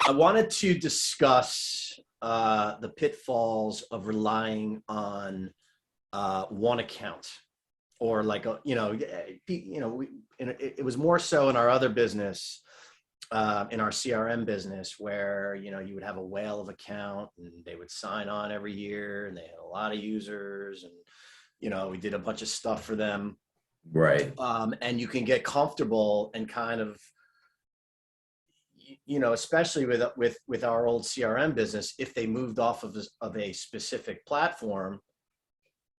I wanted to discuss the pitfalls of relying on one account, or like it was more so in our other business, in our CRM business, where you would have a whale of account and they would sign on every year and they had a lot of users, and we did a bunch of stuff for them, Right. and you can get comfortable and kind of, especially with our old CRM business, if they moved off of a specific platform,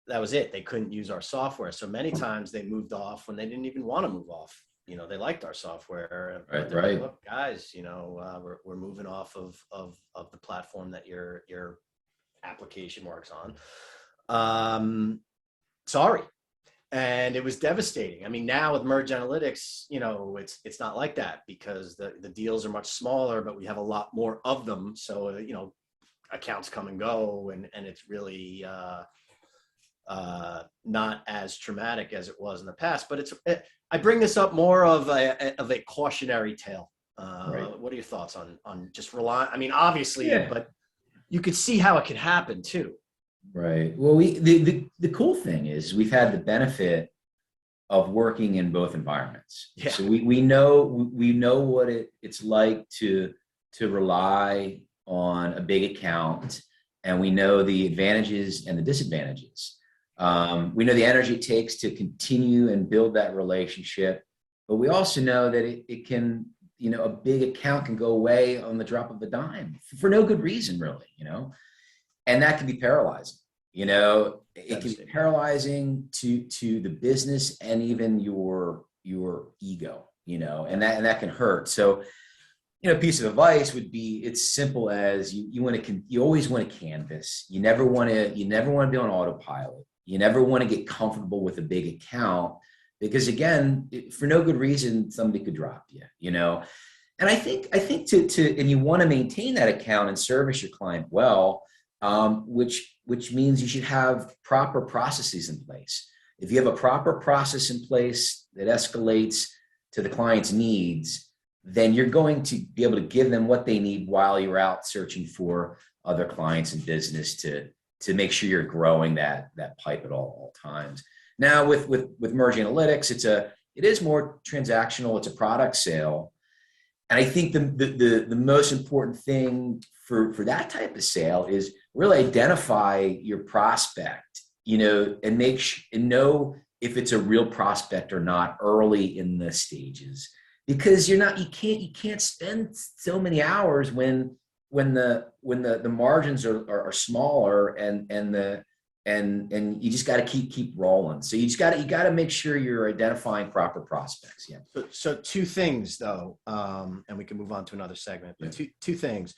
that was it. They couldn't use our software. So many times they moved off when they didn't even want to move off. They liked our software. But they're Right. like, look, guys, we're moving off of the platform that your application works on. Sorry. And it was devastating. I mean, now with MergedAnalytics, it's not like that, because the deals are much smaller, but we have a lot more of them. So, accounts come and go, and it's really not as traumatic as it was in the past. But I bring this up more of a cautionary tale. Right. What are your thoughts on just rely? I mean, obviously, Yeah. but you could see how it could happen too. Right. Well, the cool thing is we've had the benefit of working in both environments. Yeah. So we know what it's like to rely on a big account, and we know the advantages and the disadvantages. We know the energy it takes to continue and build that relationship, but we also know that it can, a big account can go away on the drop of a dime for no good reason, really, and that can be paralyzing. It can be paralyzing to the business and even your ego, and that can hurt. So, a piece of advice would be, it's simple as you always want to canvas. You never want to be on autopilot. You never want to get comfortable with a big account, because again, for no good reason, somebody could drop you, And I think and you want to maintain that account and service your client well, which means you should have proper processes in place. If you have a proper process in place that escalates to the client's needs, then you're going to be able to give them what they need while you're out searching for other clients and business to make sure you're growing that pipe at all times. Now with MergedAnalytics, it is more transactional. It's a product sale. And I think the most important thing for that type of sale is really identify your prospect, and know if it's a real prospect or not early in the stages, because you can't spend so many hours when the margins are smaller, and you just got to keep rolling. So you got to make sure you're identifying proper prospects. Yeah. So two things though, and we can move on to another segment. But two things.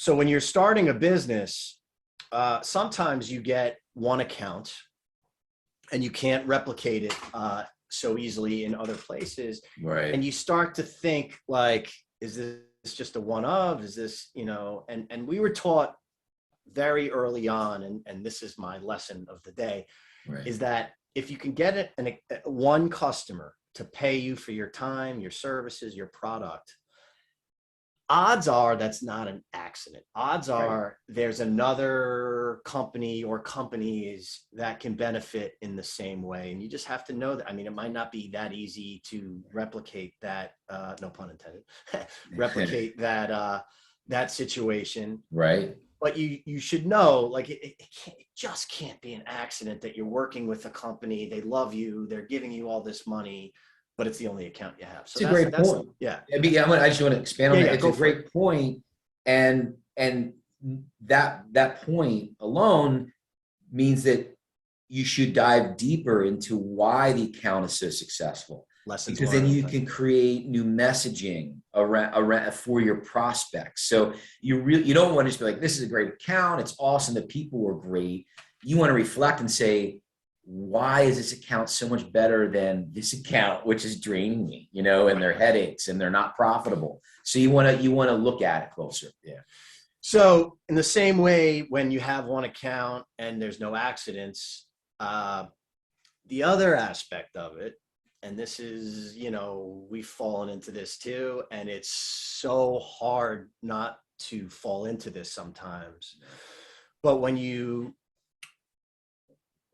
So when you're starting a business, sometimes you get one account, and you can't replicate it so easily in other places. Right. And you start to think like, is this just a one-of? Is this, and we were taught very early on, and this is my lesson of the day, Right. is that if you can get one customer to pay you for your time, your services, your product, odds are that's not an accident. Odds are there's another company or companies that can benefit in the same way. And you just have to know that. I mean, it might not be that easy to replicate that, no pun intended, replicate that situation. Right. But you should know, like, it just can't be an accident that you're working with a company. They love you. They're giving you all this money, but it's the only account you have. So it's a great point. Yeah. I just want to expand on that. It's a great point. And that point alone means that you should dive deeper into why the account is so successful. Lessons because learned. then you can create new messaging around for your prospects. So you don't want to just be like, this is a great account. It's awesome. The people were great. You want to reflect and say, why is this account so much better than this account, which is draining me, and their headaches, and they're not profitable. So you want to look at it closer. Yeah. So in the same way, when you have one account and there's no accidents, the other aspect of it and this is, we've fallen into this too, and it's so hard not to fall into this sometimes. But when you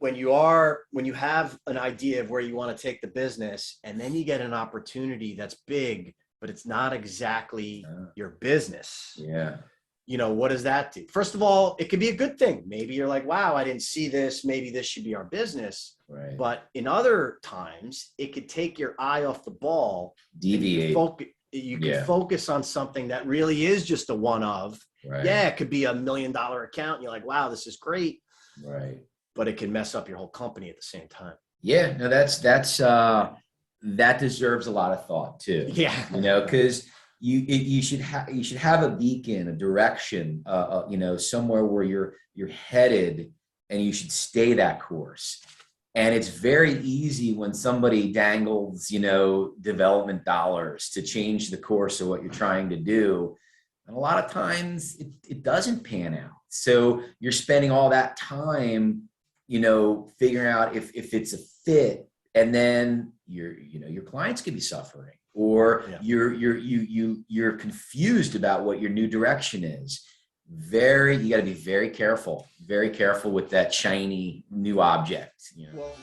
have an idea of where you want to take the business, and then you get an opportunity that's big, but it's not exactly your business. Yeah. What does that do? First of all, it could be a good thing. Maybe you're like, wow, I didn't see this. Maybe this should be our business. Right. But in other times, it could take your eye off the ball. Deviate. You can focus on something that really is just a one of. Right. Yeah, it could be $1 million account. And you're like, wow, this is great. Right. But it can mess up your whole company at the same time. Yeah, no, that deserves a lot of thought too. Yeah. Because you should have a beacon, a direction, somewhere where you're headed, and you should stay that course. And it's very easy when somebody dangles, development dollars to change the course of what you're trying to do. And a lot of times it doesn't pan out. So you're spending all that time, figuring out if it's a fit, and then your clients could be suffering, or you're confused about what your new direction is. You got to be very careful with that shiny new object. Well,